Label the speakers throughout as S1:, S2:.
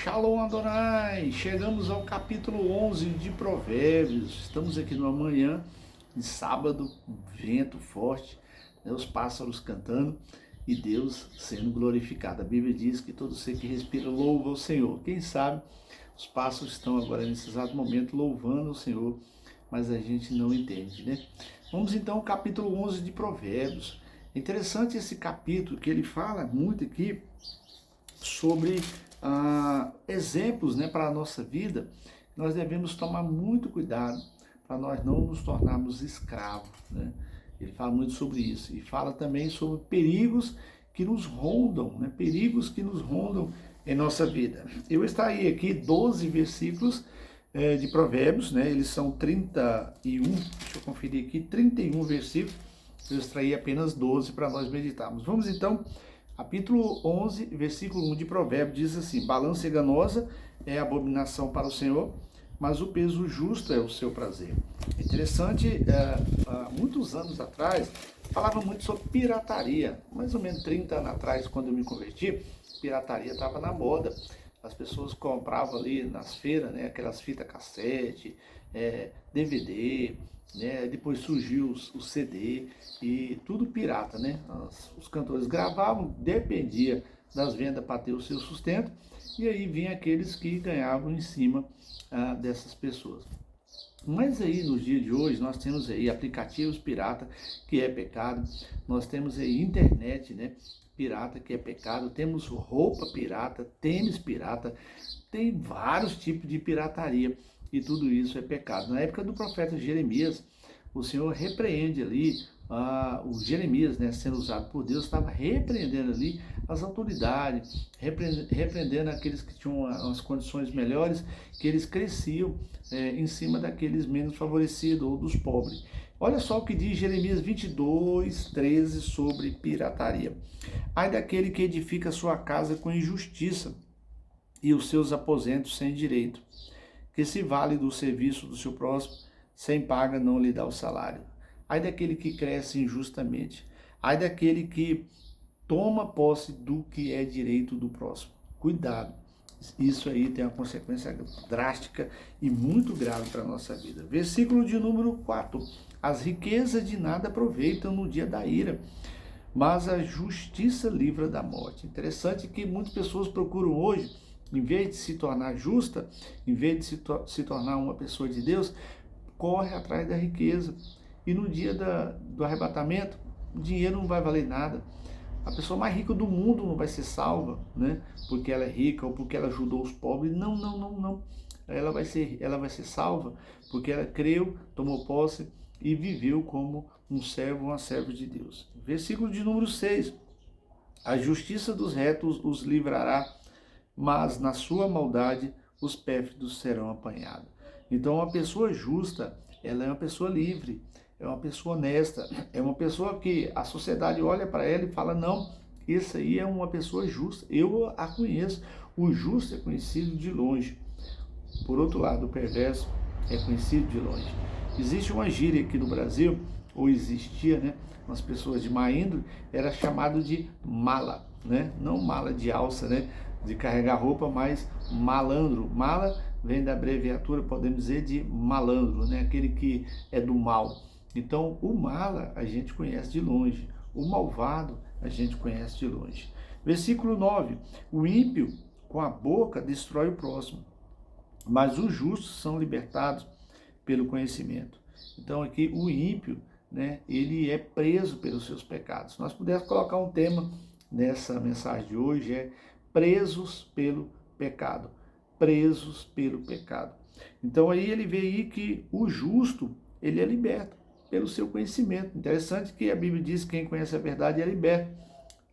S1: Shalom Adonai! Chegamos ao capítulo 11 de Provérbios. Estamos aqui numa manhã de sábado, um vento forte, né, os pássaros cantando e Deus sendo glorificado. A Bíblia diz que todo ser que respira louva o Senhor. Quem sabe os pássaros estão agora nesse exato momento louvando o Senhor, mas a gente não entende, né? Vamos então ao capítulo 11 de Provérbios. Interessante esse capítulo que ele fala muito aqui sobre exemplos, né, para a nossa vida. Nós devemos tomar muito cuidado para nós não nos tornarmos escravos, né? Ele fala muito sobre isso e fala também sobre perigos que nos rondam, né? Perigos que nos rondam em nossa vida. Eu extraí aqui 12 versículos de Provérbios, né? Eles são 31, deixa eu conferir aqui, 31 versículos. Eu extraí apenas 12 para nós meditarmos. Vamos então. Capítulo 11, versículo 1 de Provérbios diz assim: balança enganosa é abominação para o Senhor, mas o peso justo é o seu prazer. Interessante, há muitos anos atrás, falava muito sobre pirataria. Mais ou menos 30 anos atrás, quando eu me converti, pirataria estava na moda. As pessoas compravam ali nas feiras, né, aquelas fitas cassete, DVD, né? Depois surgiu o CD e tudo pirata, né? Os cantores gravavam, dependia das vendas para ter o seu sustento, e aí vinha aqueles que ganhavam em cima dessas pessoas. Mas aí nos dias de hoje nós temos aí aplicativos pirata, que é pecado, nós temos aí internet, né, pirata, que é pecado, temos roupa pirata, tênis pirata, tem vários tipos de pirataria e tudo isso é pecado. Na época do profeta Jeremias, o Senhor repreende ali, o Jeremias, né, sendo usado por Deus, estava repreendendo ali as autoridades, repreendendo aqueles que tinham as condições melhores, que eles cresciam em cima daqueles menos favorecidos ou dos pobres. Olha só o que diz Jeremias 22, 13 sobre pirataria. Ai daquele que edifica sua casa com injustiça e os seus aposentos sem direito, que se vale do serviço do seu próximo, sem paga não lhe dá o salário. Ai daquele que cresce injustamente. Ai daquele que toma posse do que é direito do próximo. Cuidado. Isso aí tem uma consequência drástica e muito grave para a nossa vida. Versículo de número 4. As riquezas de nada aproveitam no dia da ira, mas a justiça livra da morte. Interessante que muitas pessoas procuram hoje, em vez de se tornar justa, em vez de se tornar uma pessoa de Deus, corre atrás da riqueza. E no dia do arrebatamento, o dinheiro não vai valer nada. A pessoa mais rica do mundo não vai ser salva, né? Porque ela é rica ou porque ela ajudou os pobres. Não, não, não, não. Ela vai ser salva porque ela creu, tomou posse e viveu como um servo, uma serva de Deus. Versículo de número 6. A justiça dos retos os livrará, mas na sua maldade os pérfidos serão apanhados. Então, uma pessoa justa, ela é uma pessoa livre, é uma pessoa honesta, é uma pessoa que a sociedade olha para ela e fala, não, esse aí é uma pessoa justa, eu a conheço. O justo é conhecido de longe. Por outro lado, o perverso é conhecido de longe. Existe uma gíria aqui no Brasil, ou existia, né? Umas pessoas de má índole, era chamado de mala, né? Não mala de alça, né? De carregar roupa, mas malandro. Mala vem da abreviatura, podemos dizer, de malandro, né? Aquele que é do mal. Então, o mala a gente conhece de longe, o malvado a gente conhece de longe. Versículo 9: o ímpio com a boca destrói o próximo, mas os justos são libertados pelo conhecimento. Então aqui o ímpio, né, ele é preso pelos seus pecados. Se nós pudermos colocar um tema nessa mensagem de hoje, é presos pelo pecado. Presos pelo pecado. Então aí ele vê aí que o justo, ele é liberto pelo seu conhecimento. Interessante que a Bíblia diz que quem conhece a verdade é liberto.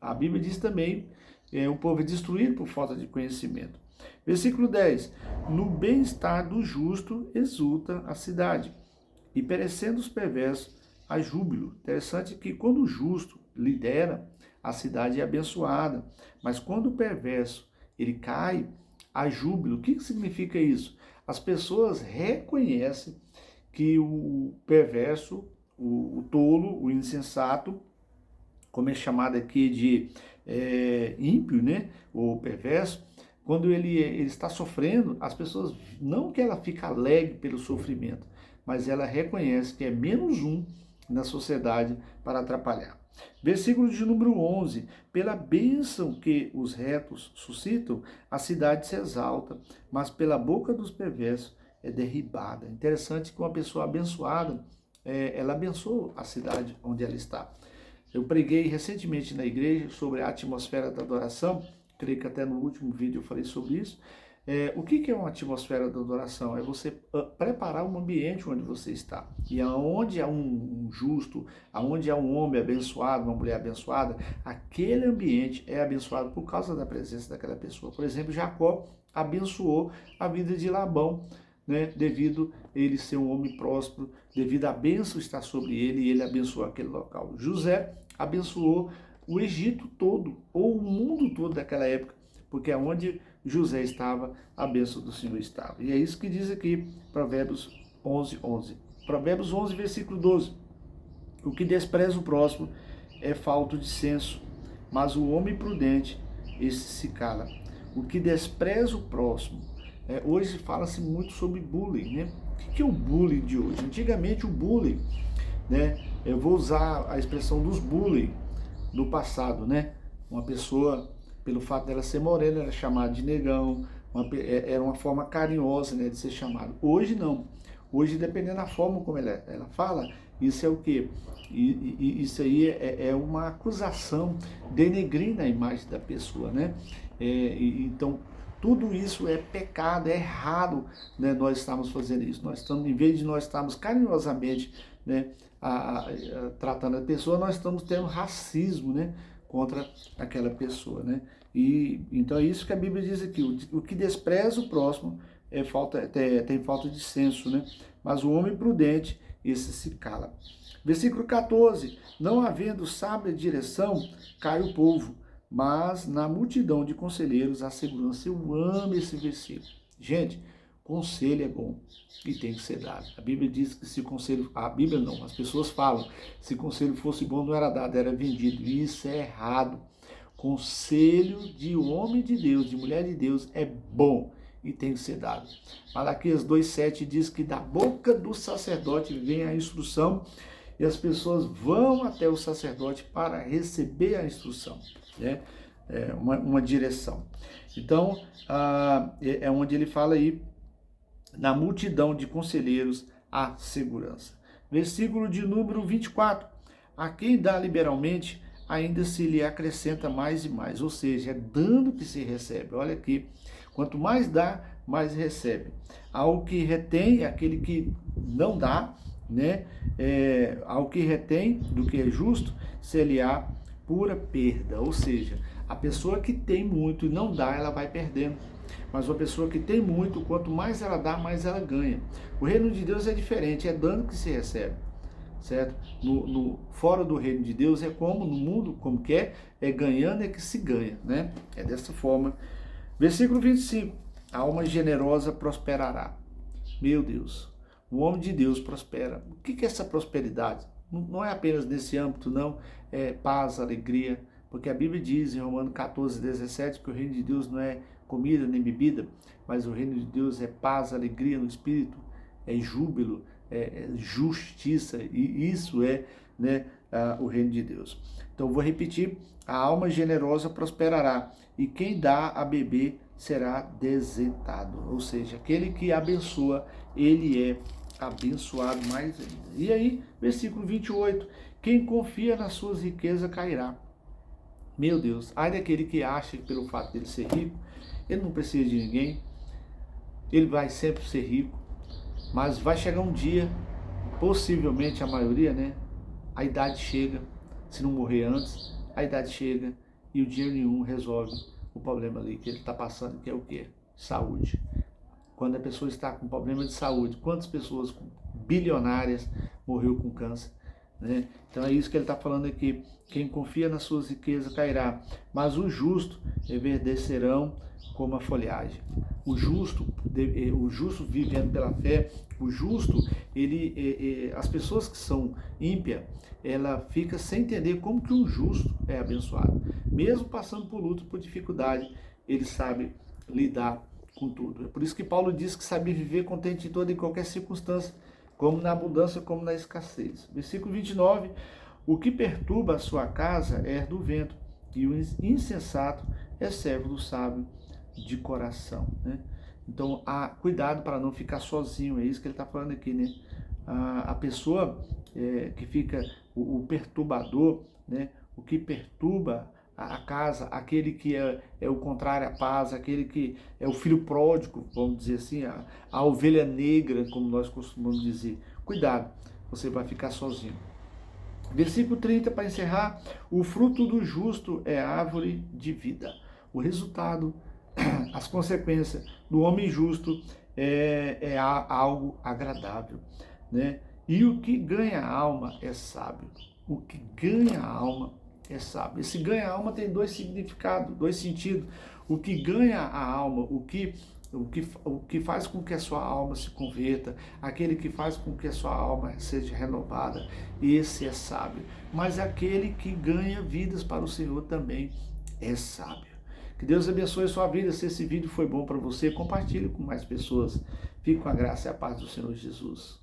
S1: A Bíblia diz também que o povo é destruído por falta de conhecimento. Versículo 10. No bem-estar do justo exulta a cidade, e perecendo os perversos, há júbilo. Interessante que quando o justo lidera, a cidade é abençoada, mas quando o perverso ele cai, há júbilo. O que significa isso? As pessoas reconhecem que o perverso, o tolo, o insensato, como é chamado aqui de ímpio, né, ou perverso, quando ele está sofrendo, as pessoas, não que ela fica alegre pelo sofrimento, mas ela reconhece que é menos um na sociedade para atrapalhar. Versículo de número 11. Pela bênção que os retos suscitam, a cidade se exalta, mas pela boca dos perversos é derribada. Interessante que uma pessoa abençoada, ela abençoa a cidade onde ela está. Eu preguei recentemente na igreja sobre a atmosfera da adoração, creio que até no último vídeo eu falei sobre isso. O que é uma atmosfera da adoração? É você preparar um ambiente onde você está. E aonde há um justo, aonde há um homem abençoado, uma mulher abençoada, aquele ambiente é abençoado por causa da presença daquela pessoa. Por exemplo, Jacó abençoou a vida de Labão, né, devido a ele ser um homem próspero, devido à bênção estar sobre ele, e ele abençoou aquele local. José abençoou o Egito todo, ou o mundo todo daquela época, porque aonde José estava, a bênção do Senhor estava. E é isso que diz aqui, Provérbios 11:11. Provérbios 11, versículo 12. O que despreza o próximo é falto de senso, mas o homem prudente, esse se cala. O que despreza o próximo, hoje fala-se muito sobre bullying, né? O que é o bullying de hoje? Antigamente o bullying, né? Eu vou usar a expressão dos bullying no passado, né? Uma pessoa, pelo fato dela ser morena, era chamada de negão, era uma forma carinhosa, né, de ser chamado. Hoje não. Hoje, dependendo da forma como ela fala, isso é o quê? Isso aí é uma acusação denegrindo a imagem da pessoa, né? Então, tudo isso é pecado, é errado, né, nós estamos fazendo isso. Nós estamos, em vez de nós estarmos carinhosamente, né, tratando a pessoa, nós estamos tendo racismo, né, contra aquela pessoa, né? E então é isso que a Bíblia diz aqui: o que despreza o próximo tem falta de senso, né? Mas o homem prudente, esse se cala. Versículo 14: não havendo sábia direção, cai o povo, mas na multidão de conselheiros há segurança. Eu amo esse versículo. Gente, conselho é bom e tem que ser dado. A Bíblia diz que se conselho... A Bíblia não, as pessoas falam, se conselho fosse bom não era dado, era vendido. Isso é errado. Conselho de homem de Deus, de mulher de Deus, é bom e tem que ser dado. Malaquias 2,7 diz que da boca do sacerdote vem a instrução e as pessoas vão até o sacerdote para receber a instrução, né? Uma direção. Então, é onde ele fala aí, na multidão de conselheiros há segurança. Versículo de número 24. A quem dá liberalmente, ainda se lhe acrescenta mais e mais. Ou seja, é dando que se recebe. Olha aqui, quanto mais dá, mais recebe. Ao que retém, aquele que não dá, né? Ao que retém do que é justo, se lhe há pura perda. Ou seja, a pessoa que tem muito e não dá, ela vai perdendo. Mas uma pessoa que tem muito, quanto mais ela dá, mais ela ganha. O reino de Deus é diferente, é dando que se recebe, certo? Fora do reino de Deus é como no mundo, como que é ganhando é que se ganha, né? É dessa forma. Versículo 25, a alma generosa prosperará. Meu Deus, o homem de Deus prospera. O que é essa prosperidade? Não é apenas nesse âmbito, não, é paz, alegria, porque a Bíblia diz em Romanos 14:17 que o reino de Deus não é comida nem bebida, mas o reino de Deus é paz, alegria no espírito, é júbilo, é justiça, e isso é, né, o reino de Deus. Então vou repetir: a alma generosa prosperará, e quem dá a beber será desentado. Ou seja, aquele que abençoa, ele é abençoado mais ainda. E aí, versículo 28, quem confia nas suas riquezas cairá. Meu Deus, ai daquele que acha que pelo fato dele ser rico, ele não precisa de ninguém, ele vai sempre ser rico, mas vai chegar um dia, possivelmente a maioria, né? A idade chega, se não morrer antes, a idade chega e o dinheiro nenhum resolve o problema ali que ele está passando, que é o quê? Saúde. Quando a pessoa está com problema de saúde, quantas pessoas bilionárias morreu com câncer, né? Então é isso que ele está falando aqui: quem confia nas suas riquezas cairá, mas os justos reverdecerão como a folhagem. O justo vivendo pela fé, o justo, as pessoas que são ímpias, ela fica sem entender como que um justo é abençoado. Mesmo passando por luta, por dificuldade, ele sabe lidar com tudo. É por isso que Paulo diz que sabe viver contente em toda e qualquer circunstância, como na abundância, como na escassez. Versículo 29, o que perturba a sua casa é do vento, e o insensato é servo do sábio de coração, né? Então, cuidado para não ficar sozinho, é isso que ele está falando aqui, né? A pessoa que fica, o perturbador, né? O que perturba a casa, aquele que é o contrário à paz, aquele que é o filho pródigo, vamos dizer assim, a ovelha negra, como nós costumamos dizer. Cuidado, você vai ficar sozinho. Versículo 30, para encerrar, o fruto do justo é árvore de vida. O resultado, as consequências do homem justo é algo agradável, né? E o que ganha a alma é sábio. O que ganha a alma é sábio. Esse ganha a alma tem dois significados, dois sentidos. O que ganha a alma, o que faz com que a sua alma se converta, aquele que faz com que a sua alma seja renovada, esse é sábio. Mas aquele que ganha vidas para o Senhor também é sábio. Que Deus abençoe a sua vida. Se esse vídeo foi bom para você, compartilhe com mais pessoas. Fique com a graça e a paz do Senhor Jesus.